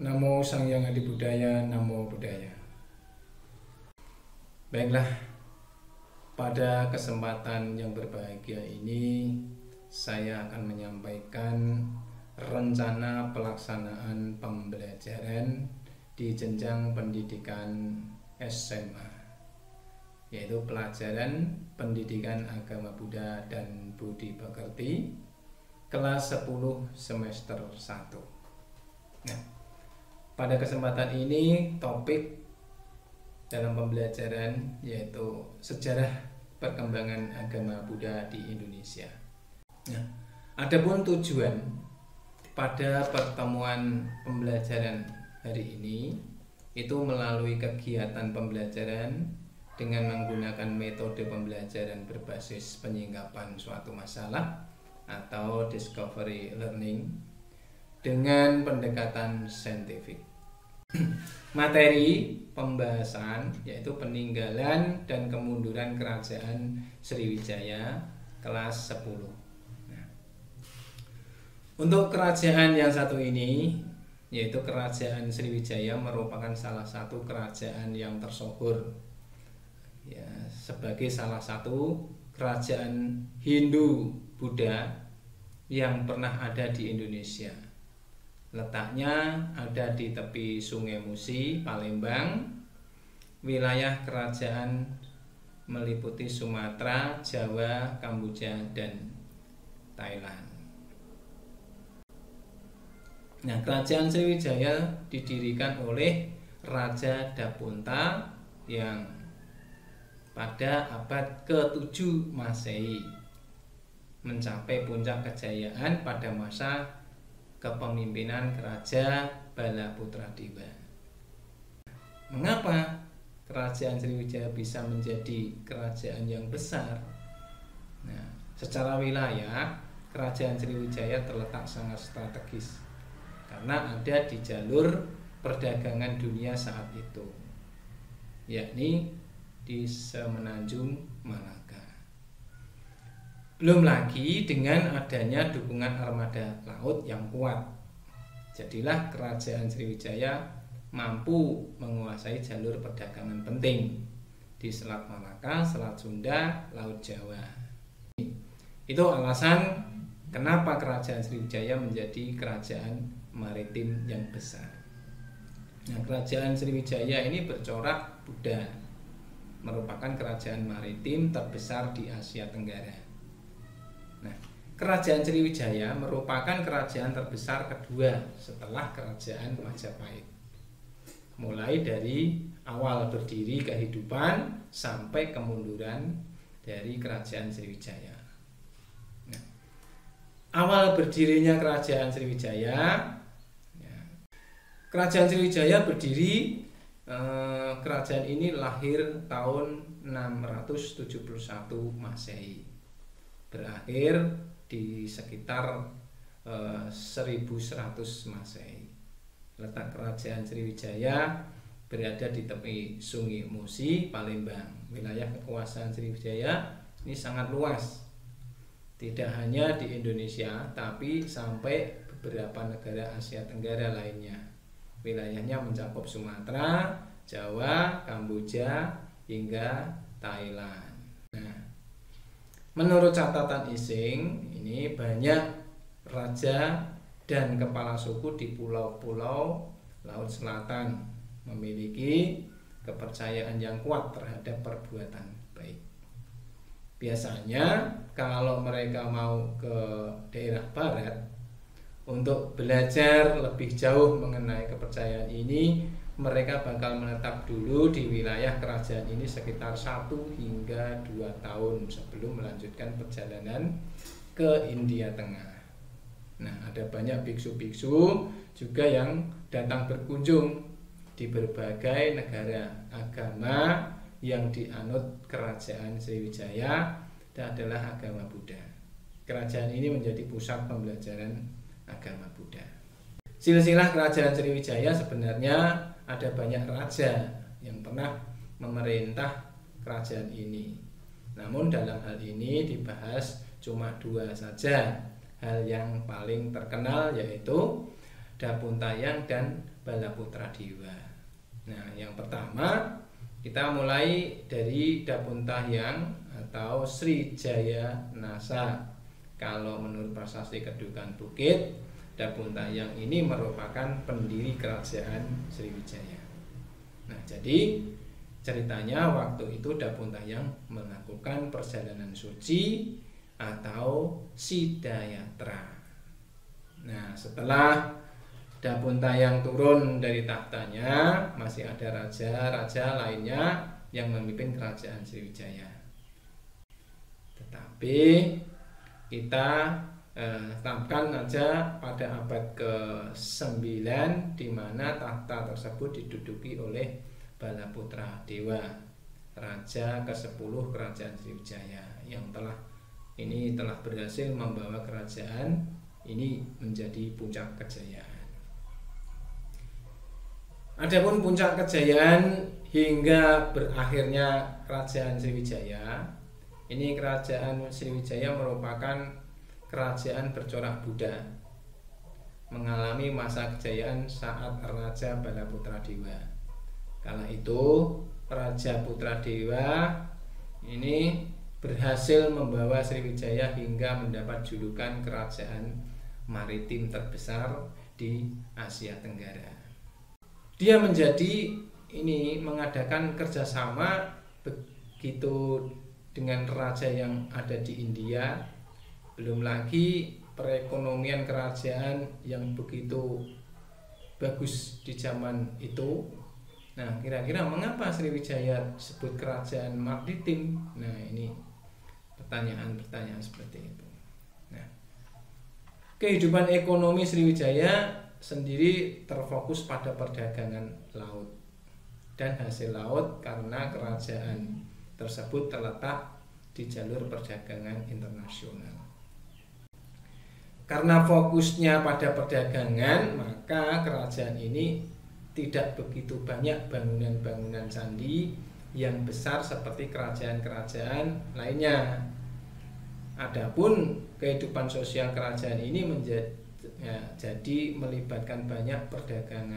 Namo Sang Hyang Adi Budaya, Namo Buddhaya. Baiklah, pada kesempatan yang berbahagia ini saya akan menyampaikan rencana pelaksanaan pembelajaran di jenjang pendidikan SMA, yaitu pelajaran pendidikan agama Buddha dan Budi Pekerti kelas 10 semester 1. Nah, pada kesempatan ini topik dalam pembelajaran yaitu sejarah perkembangan agama Buddha di Indonesia. Nah, adapun tujuan pada pertemuan pembelajaran hari ini itu melalui kegiatan pembelajaran dengan menggunakan metode pembelajaran berbasis penyingkapan suatu masalah atau discovery learning dengan pendekatan saintifik. Materi pembahasan yaitu peninggalan dan kemunduran kerajaan Sriwijaya kelas 10. Nah, untuk kerajaan yang satu ini, yaitu kerajaan Sriwijaya, merupakan salah satu kerajaan yang tersohor ya, sebagai salah satu kerajaan Hindu Buddha yang pernah ada di Indonesia. Letaknya ada di tepi Sungai Musi, Palembang. Wilayah kerajaan meliputi Sumatera, Jawa, Kamboja, dan Thailand. Nah, kerajaan Sriwijaya didirikan oleh Raja Dapunta yang pada abad ke-7 Masehi mencapai puncak kejayaan pada masa kepemimpinan Raja Balaputradewa. Mengapa kerajaan Sriwijaya bisa menjadi kerajaan yang besar? Nah, secara wilayah, kerajaan Sriwijaya terletak sangat strategis karena ada di jalur perdagangan dunia saat itu, yakni di Semenanjung Malaka. Belum lagi dengan adanya dukungan armada laut yang kuat, jadilah kerajaan Sriwijaya mampu menguasai jalur perdagangan penting di Selat Malaka, Selat Sunda, Laut Jawa. Itu alasan kenapa kerajaan Sriwijaya menjadi kerajaan maritim yang besar. Nah, kerajaan Sriwijaya ini bercorak Buddha, merupakan kerajaan maritim terbesar di Asia Tenggara. Nah, kerajaan Sriwijaya merupakan kerajaan terbesar kedua setelah kerajaan Majapahit. Mulai dari awal berdiri kehidupan sampai kemunduran dari kerajaan Sriwijaya. Nah, awal berdirinya kerajaan Sriwijaya, kerajaan Sriwijaya berdiri, kerajaan ini lahir tahun 671 Masehi, berakhir di sekitar 1100 Masehi. Letak kerajaan Sriwijaya berada di tepi Sungai Musi, Palembang. Wilayah kekuasaan Sriwijaya ini sangat luas, tidak hanya di Indonesia, tapi sampai beberapa negara Asia Tenggara lainnya. Wilayahnya mencakup Sumatera, Jawa, Kamboja, hingga Thailand. Nah, menurut catatan Ising, ini banyak raja dan kepala suku di pulau-pulau Laut Selatan memiliki kepercayaan yang kuat terhadap perbuatan baik. Biasanya kalau mereka mau ke daerah barat untuk belajar lebih jauh mengenai kepercayaan ini, mereka bakal menetap dulu di wilayah kerajaan ini sekitar 1 hingga 2 tahun sebelum melanjutkan perjalanan ke India Tengah. Nah, ada banyak biksu-biksu juga yang datang berkunjung di berbagai negara agama yang dianut kerajaan Sriwijaya dan adalah agama Buddha. Kerajaan ini menjadi pusat pembelajaran agama Buddha. Silsilah kerajaan Sriwijaya sebenarnya ada banyak raja yang pernah memerintah kerajaan ini. Namun dalam hal ini dibahas cuma 2 saja. Hal yang paling terkenal yaitu Dapuntayang dan Balaputra Dewa. Nah, yang pertama kita mulai dari Dapuntayang atau Srijaya Nasa. Kalau menurut prasasti Kedukan Bukit, Dapuntayang ini merupakan pendiri kerajaan Sriwijaya. Nah, jadi ceritanya waktu itu Dapuntayang melakukan perjalanan suci atau Sidayatra. Nah, setelah Dapuntayang turun dari tahtanya, masih ada raja-raja lainnya yang memimpin kerajaan Sriwijaya. Tetapi kita tetapkan aja pada abad ke-9 di mana tahta tersebut diduduki oleh Balaputra Dewa, raja ke-10 kerajaan Sriwijaya yang telah berhasil membawa kerajaan ini menjadi puncak kejayaan. Adapun puncak kejayaan hingga berakhirnya kerajaan Sriwijaya, ini kerajaan Sriwijaya merupakan kerajaan bercorak Buddha, mengalami masa kejayaan saat Raja Balaputra Dewa. Kala itu Raja Putra Dewa ini berhasil membawa Sriwijaya hingga mendapat julukan kerajaan maritim terbesar di Asia Tenggara. Dia mengadakan kerjasama begitu dengan raja yang ada di India. Belum lagi perekonomian kerajaan yang begitu bagus di zaman itu. Nah, kira-kira mengapa Sriwijaya disebut kerajaan maritim? Nah, ini pertanyaan-pertanyaan seperti itu. Nah, kehidupan ekonomi Sriwijaya sendiri terfokus pada perdagangan laut dan hasil laut karena kerajaan tersebut terletak di jalur perdagangan internasional. Karena fokusnya pada perdagangan, maka kerajaan ini tidak begitu banyak bangunan-bangunan candi yang besar seperti kerajaan-kerajaan lainnya. Adapun kehidupan sosial kerajaan ini jadi melibatkan banyak pedagang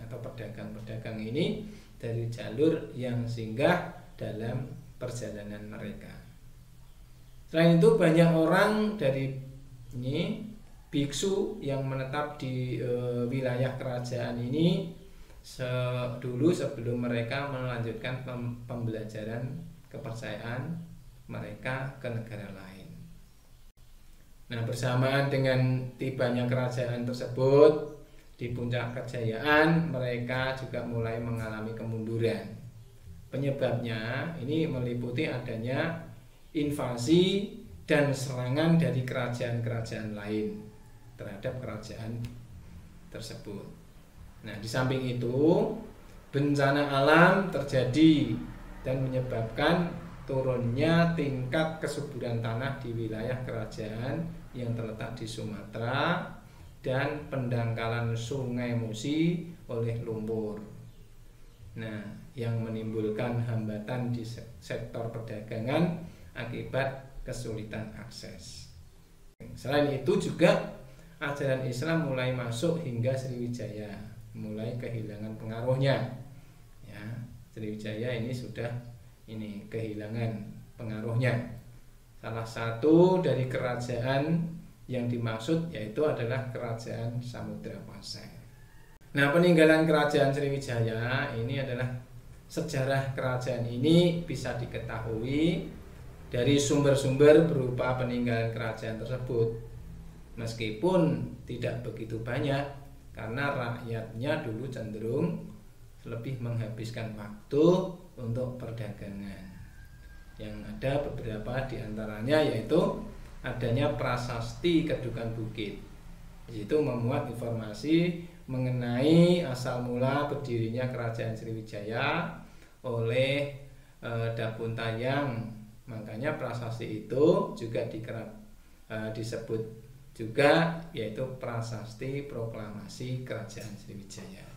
atau pedagang-pedagang ini dari jalur yang singgah dalam perjalanan mereka. Selain itu banyak orang dari biksu yang menetap di wilayah kerajaan ini dulu sebelum mereka melanjutkan pembelajaran kepercayaan mereka ke negara lain. Nah, bersamaan dengan tibanya kerajaan tersebut di puncak kejayaan, mereka juga mulai mengalami kemunduran. Penyebabnya ini meliputi adanya invasi dan serangan dari kerajaan-kerajaan lain terhadap kerajaan tersebut. Nah, di samping itu bencana alam terjadi dan menyebabkan turunnya tingkat kesuburan tanah di wilayah kerajaan yang terletak di Sumatera dan pendangkalan Sungai Musi oleh lumpur. Nah, yang menimbulkan hambatan di sektor perdagangan akibat kesulitan akses. Selain itu juga ajaran Islam mulai masuk hingga Sriwijaya, mulai kehilangan pengaruhnya. Ya, Sriwijaya ini sudah kehilangan pengaruhnya. Salah satu dari kerajaan yang dimaksud yaitu adalah kerajaan Samudra Pasai. Nah, peninggalan kerajaan Sriwijaya ini adalah sejarah kerajaan ini bisa diketahui dari sumber-sumber berupa peninggalan kerajaan tersebut. Meskipun tidak begitu banyak karena rakyatnya dulu cenderung lebih menghabiskan waktu untuk perdagangan. Yang ada beberapa diantaranya yaitu adanya prasasti Kedukan Bukit. Di situ memuat informasi mengenai asal mula berdirinya kerajaan Sriwijaya oleh Dapuntayang. Makanya prasasti itu juga disebut juga yaitu prasasti proklamasi kerajaan Sriwijaya.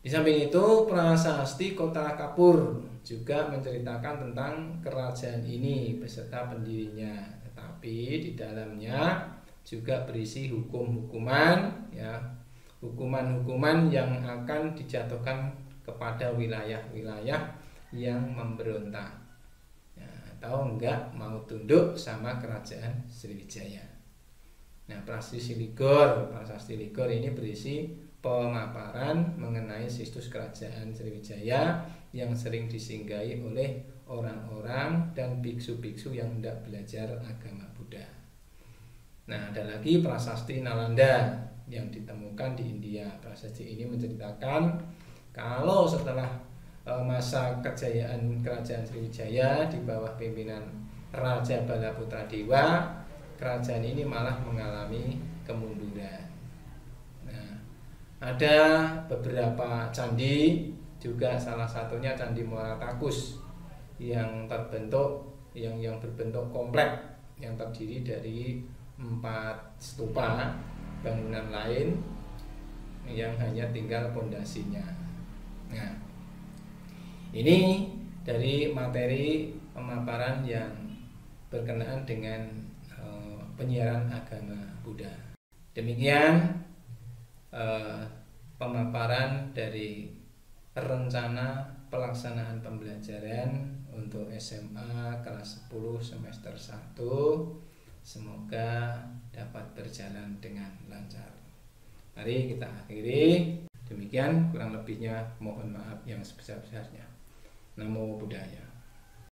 Di samping itu prasasti Kota Kapur juga menceritakan tentang kerajaan ini beserta pendirinya, tetapi di dalamnya juga berisi hukum-hukuman, ya, hukuman-hukuman yang akan dijatuhkan kepada wilayah-wilayah yang memberontak, ya, atau enggak mau tunduk sama kerajaan Sriwijaya. Nah, prasasti Ligor ini berisi pemaparan mengenai situs kerajaan Sriwijaya yang sering disinggahi oleh orang-orang dan biksu-biksu yang hendak belajar agama Buddha. Nah, ada lagi prasasti Nalanda yang ditemukan di India. Prasasti ini menceritakan kalau setelah masa kejayaan kerajaan Sriwijaya di bawah pimpinan Raja Balaputra Dewa, kerajaan ini malah mengalami kemunduran. Nah, ada beberapa candi, juga salah satunya Candi Muara Takus yang berbentuk komplek yang terdiri dari 4 stupa bangunan lain yang hanya tinggal pondasinya. Nah, ini dari materi pemaparan yang berkenaan dengan penyiaran agama Buddha. Demikian pemaparan dari rencana pelaksanaan pembelajaran untuk SMA kelas 10 semester 1. Semoga dapat berjalan dengan lancar. Mari kita akhiri. Demikian, kurang lebihnya mohon maaf yang sebesar-besarnya. Namo Buddhaya.